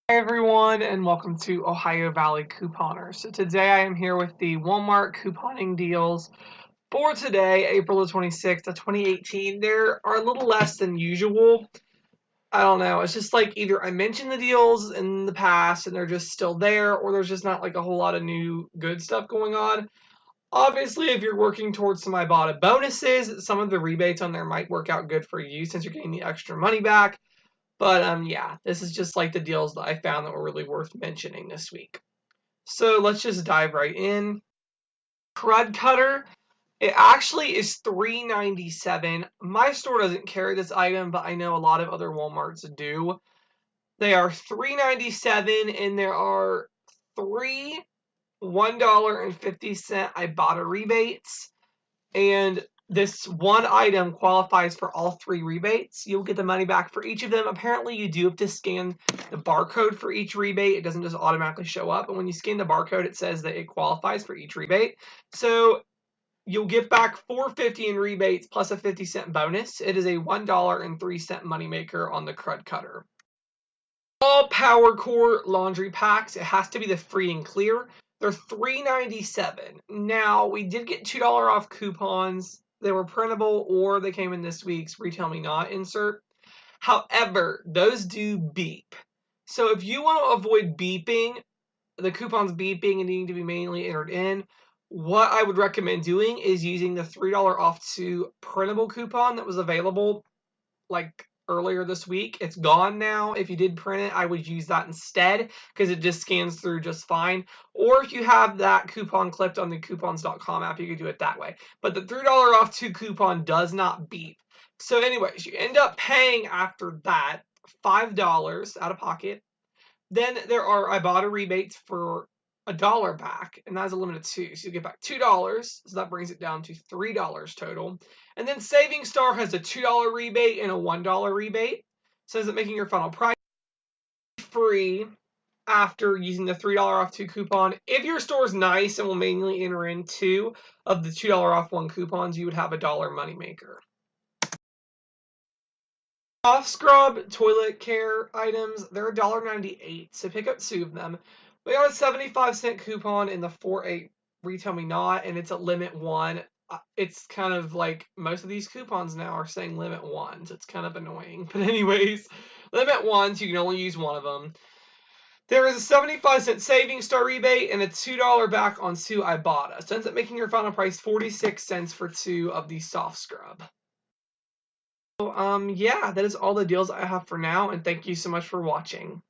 Hi everyone, and welcome to Ohio Valley Couponer. So today I am here with the Walmart couponing deals for today, April the 26th of 2018. There are a little less than usual. I don't know, it's just like either I mentioned the deals in the past and they're just still there, or there's just not like a whole lot of new good stuff going on. Obviously, if you're working towards some Ibotta bonuses, some of the rebates on there might work out good for you since you're getting the extra money back. But yeah, this is just like the deals that I found that were really worth mentioning this week. So let's just dive right in. Crud Cutter, it actually is $3.97. My store doesn't carry this item, but I know a lot of other Walmarts do. They are $3.97, and there are three $1.50 Ibotta rebates. And this one item qualifies for all three rebates. You'll get the money back for each of them. Apparently, you do have to scan the barcode for each rebate. It doesn't just automatically show up. And when you scan the barcode, it says that it qualifies for each rebate. So you'll get back $4.50 in rebates plus a 50-cent bonus. It is a $1.03 moneymaker on the Crud Cutter. All Power Core laundry packs. It has to be the free and clear. They're $3.97. Now, we did get $2 off coupons. They were printable, or they came in this week's Retail Me Not insert. However, those do beep. So if you want to avoid beeping, the coupons beeping and needing to be manually entered in, what I would recommend doing is using the $3 off 2 printable coupon that was available like earlier this week. It's gone now. If you did print it, I would use that instead because it just scans through just fine. Or if you have that coupon clipped on the coupons.com app, you could do it that way. But the $3 off 2 coupon does not beep. So anyways, you end up paying after that $5 out of pocket. Then there are Ibotta rebates for $1 back, and that's a limited 2. So you get back $2, so that brings it down to $3 total. And then Saving Star has a $2 rebate and a $1 rebate. So is it making your final price free after using the $3 off 2 coupon? If your store is nice and will manually enter in 2 of the $2 off 1 coupons, you would have a $1 moneymaker. Soft scrub toilet care items, they're $1.98, so pick up 2 of them. We got a 75-cent coupon in the 4-8 Retail Me Not, and it's at limit 1. It's kind of like most of these coupons now are saying limit 1, so it's kind of annoying. But anyways, limit 1, so you can only use one of them. There is a 75-cent Saving Star rebate and a $2 back on 2 Ibotta. So ends up making your final price 46 cents for 2 of the soft scrub. So, yeah, that is all the deals I have for now, and thank you so much for watching.